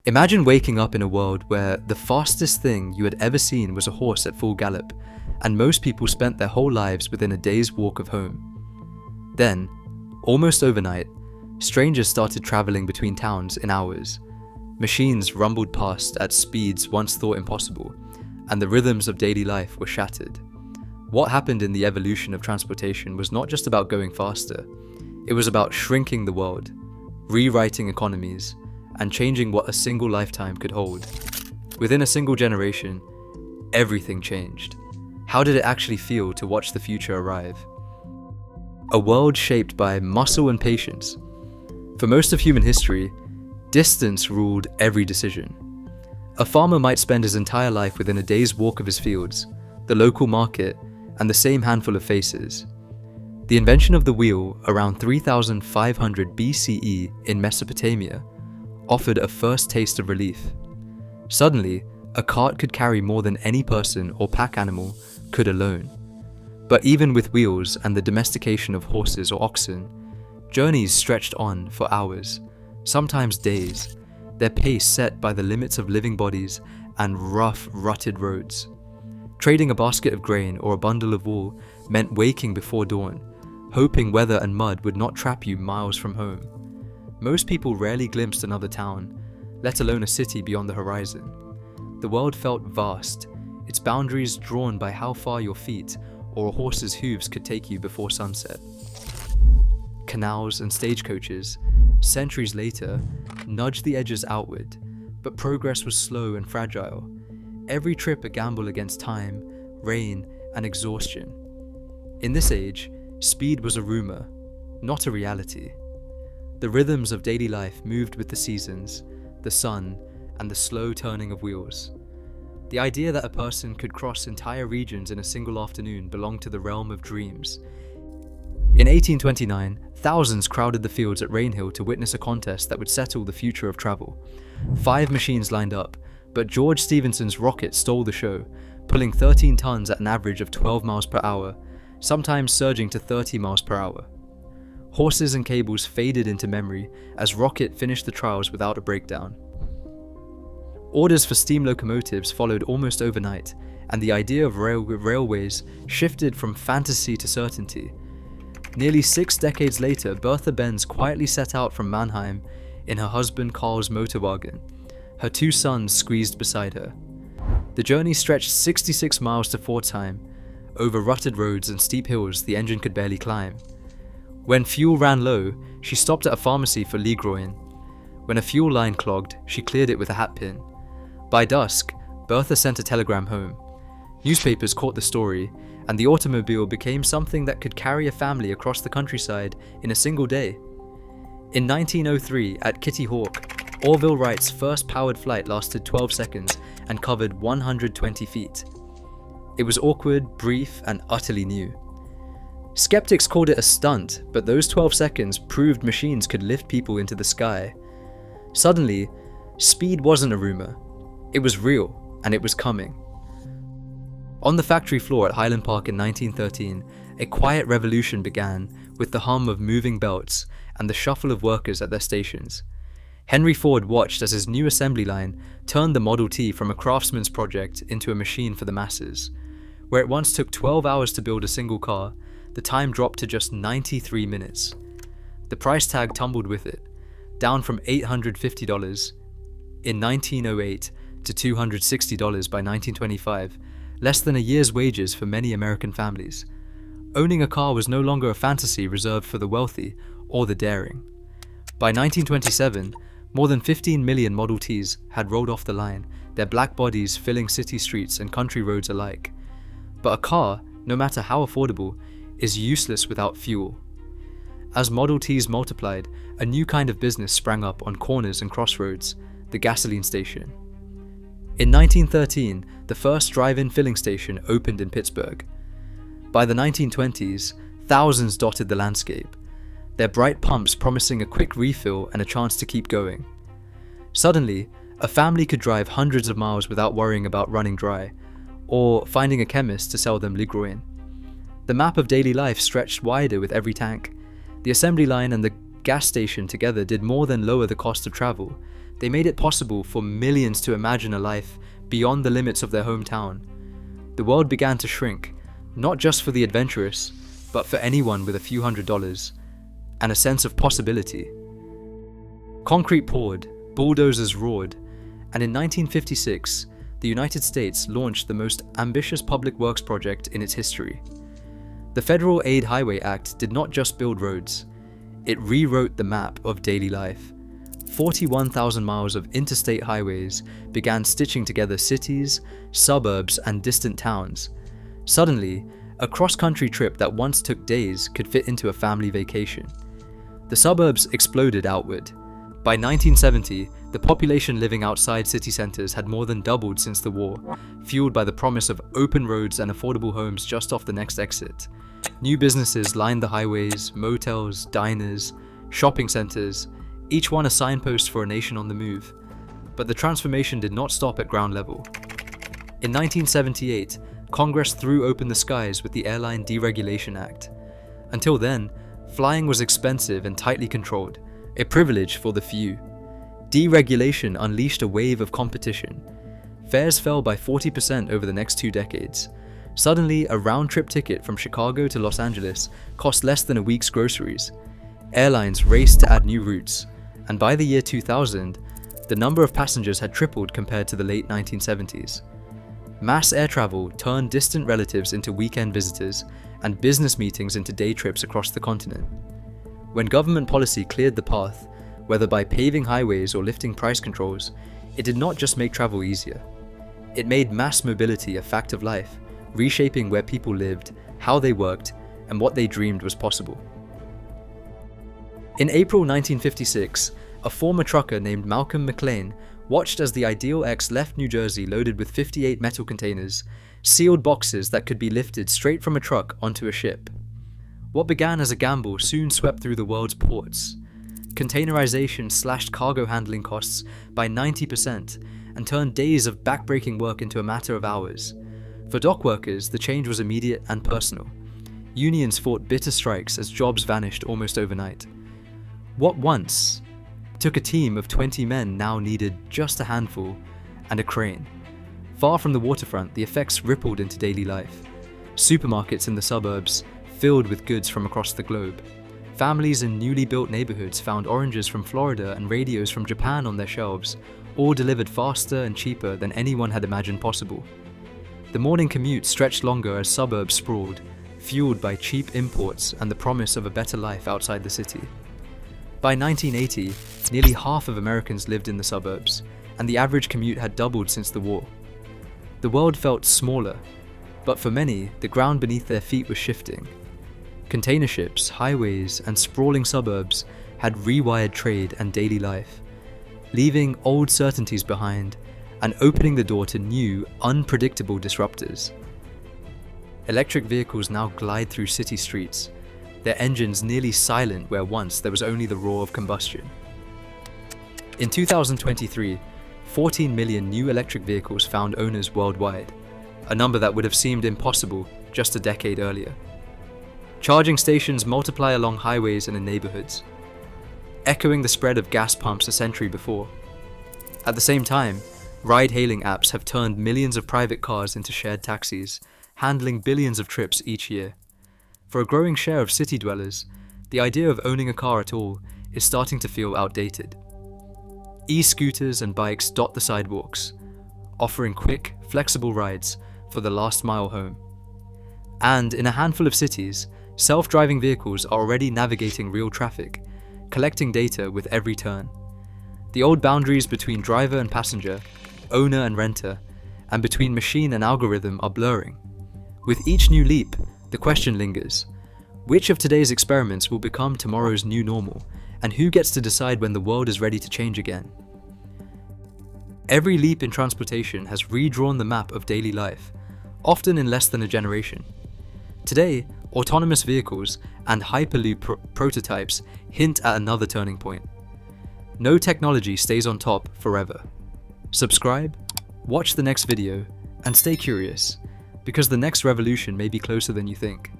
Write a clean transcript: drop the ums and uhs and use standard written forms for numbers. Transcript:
Imagine waking up in a world where the fastest thing you had ever seen was a horse at full gallop, and most people spent their whole lives within a day's walk of home. Then, almost overnight, strangers started traveling between towns in hours. Machines rumbled past at speeds once thought impossible, and the rhythms of daily life were shattered. What happened in the evolution of transportation was not just about going faster. It was about shrinking the world, rewriting economies, and changing what a single lifetime could hold. Within a single generation, everything changed. How did it actually feel to watch the future arrive? A world shaped by muscle and patience. For most of human history, distance ruled every decision. A farmer might spend his entire life within a day's walk of his fields, the local market, and the same handful of faces. The invention of the wheel around 3500 BCE in Mesopotamia offered a first taste of relief. Suddenly, a cart could carry more than any person or pack animal could alone. But even with wheels and the domestication of horses or oxen, journeys stretched on for hours, sometimes days, their pace set by the limits of living bodies and rough, rutted roads. Trading a basket of grain or a bundle of wool meant waking before dawn, hoping weather and mud would not trap you miles from home. Most people rarely glimpsed another town, let alone a city beyond the horizon. The world felt vast, its boundaries drawn by how far your feet or a horse's hooves could take you before sunset. Canals and stagecoaches, centuries later, nudged the edges outward, but progress was slow and fragile. Every trip a gamble against time, rain, and exhaustion. In this age, speed was a rumor, not a reality. The rhythms of daily life moved with the seasons, the sun, and the slow turning of wheels. The idea that a person could cross entire regions in a single afternoon belonged to the realm of dreams. In 1829, thousands crowded the fields at Rainhill to witness a contest that would settle the future of travel. 5 machines lined up, but George Stephenson's rocket stole the show, pulling 13 tons at an average of 12 miles per hour, sometimes surging to 30 miles per hour. Horses and cables faded into memory as Rocket finished the trials without a breakdown. Orders for steam locomotives followed almost overnight, and the idea of railways shifted from fantasy to certainty. Nearly 6 decades later, Bertha Benz quietly set out from Mannheim in her husband Karl's motor wagon, her 2 sons squeezed beside her. The journey stretched 66 miles to Pforzheim, over rutted roads and steep hills the engine could barely climb. When fuel ran low, she stopped at a pharmacy for Ligroin. When a fuel line clogged, she cleared it with a hat pin. By dusk, Bertha sent a telegram home. Newspapers caught the story, and the automobile became something that could carry a family across the countryside in a single day. In 1903, at Kitty Hawk, Orville Wright's first powered flight lasted 12 seconds and covered 120 feet. It was awkward, brief, and utterly new. Skeptics called it a stunt, but those 12 seconds proved machines could lift people into the sky. Suddenly, speed wasn't a rumor. It was real, and it was coming. On the factory floor at Highland Park in 1913, a quiet revolution began with the hum of moving belts and the shuffle of workers at their stations. Henry Ford watched as his new assembly line turned the Model T from a craftsman's project into a machine for the masses. Where it once took 12 hours to build a single car, the time dropped to just 93 minutes. The price tag tumbled with it, down from $850 in 1908 to $260 by 1925, less than a year's wages for many American families. Owning a car was no longer a fantasy reserved for the wealthy or the daring. By 1927, more than 15 million Model Ts had rolled off the line, their black bodies filling city streets and country roads alike. But a car, no matter how affordable, is useless without fuel. As Model Ts multiplied, a new kind of business sprang up on corners and crossroads, the gasoline station. In 1913, the first drive-in filling station opened in Pittsburgh. By the 1920s, thousands dotted the landscape, their bright pumps promising a quick refill and a chance to keep going. Suddenly, a family could drive hundreds of miles without worrying about running dry, or finding a chemist to sell them Ligroin. The map of daily life stretched wider with every tank. The assembly line and the gas station together did more than lower the cost of travel. They made it possible for millions to imagine a life beyond the limits of their hometown. The world began to shrink, not just for the adventurous, but for anyone with a few $100s and a sense of possibility. Concrete poured, bulldozers roared, and in 1956, the United States launched the most ambitious public works project in its history. The Federal Aid Highway Act did not just build roads, it rewrote the map of daily life. 41,000 miles of interstate highways began stitching together cities, suburbs, and distant towns. Suddenly, a cross-country trip that once took days could fit into a family vacation. The suburbs exploded outward. By 1970, the population living outside city centers had more than doubled since the war, fueled by the promise of open roads and affordable homes just off the next exit. New businesses lined the highways, motels, diners, shopping centers, each one a signpost for a nation on the move. But the transformation did not stop at ground level. In 1978, Congress threw open the skies with the Airline Deregulation Act. Until then, flying was expensive and tightly controlled, a privilege for the few. Deregulation unleashed a wave of competition. Fares fell by 40% over the next 2 decades. Suddenly, a round-trip ticket from Chicago to Los Angeles cost less than a week's groceries. Airlines raced to add new routes, and by the year 2000, the number of passengers had tripled compared to the late 1970s. Mass air travel turned distant relatives into weekend visitors and business meetings into day trips across the continent. When government policy cleared the path, whether by paving highways or lifting price controls, it did not just make travel easier. It made mass mobility a fact of life, reshaping where people lived, how they worked, and what they dreamed was possible. In April 1956, a former trucker named Malcolm McLean watched as the Ideal X left New Jersey loaded with 58 metal containers, sealed boxes that could be lifted straight from a truck onto a ship. What began as a gamble soon swept through the world's ports. Containerization slashed cargo handling costs by 90% and turned days of backbreaking work into a matter of hours. For dock workers, the change was immediate and personal. Unions fought bitter strikes as jobs vanished almost overnight. What once took a team of 20 men now needed just a handful and a crane. Far from the waterfront, the effects rippled into daily life. Supermarkets in the suburbs filled with goods from across the globe. Families in newly built neighborhoods found oranges from Florida and radios from Japan on their shelves, all delivered faster and cheaper than anyone had imagined possible. The morning commute stretched longer as suburbs sprawled, fueled by cheap imports and the promise of a better life outside the city. By 1980, nearly half of Americans lived in the suburbs, and the average commute had doubled since the war. The world felt smaller, but for many, the ground beneath their feet was shifting. Container ships, highways, and sprawling suburbs had rewired trade and daily life, leaving old certainties behind and opening the door to new, unpredictable disruptors. Electric vehicles now glide through city streets, their engines nearly silent where once there was only the roar of combustion. In 2023, 14 million new electric vehicles found owners worldwide, a number that would have seemed impossible just a decade earlier. Charging stations multiply along highways and in neighborhoods, echoing the spread of gas pumps a century before. At the same time, ride-hailing apps have turned millions of private cars into shared taxis, handling billions of trips each year. For a growing share of city dwellers, the idea of owning a car at all is starting to feel outdated. E-scooters and bikes dot the sidewalks, offering quick, flexible rides for the last mile home. And in a handful of cities, self-driving vehicles are already navigating real traffic, collecting data with every turn. The old boundaries between driver and passenger, owner and renter, and between machine and algorithm are blurring. With each new leap, the question lingers: which of today's experiments will become tomorrow's new normal, and who gets to decide when the world is ready to change again? Every leap in transportation has redrawn the map of daily life, often in less than a generation. Today, autonomous vehicles and Hyperloop prototypes hint at another turning point. No technology stays on top forever. Subscribe, watch the next video, and stay curious, because the next revolution may be closer than you think.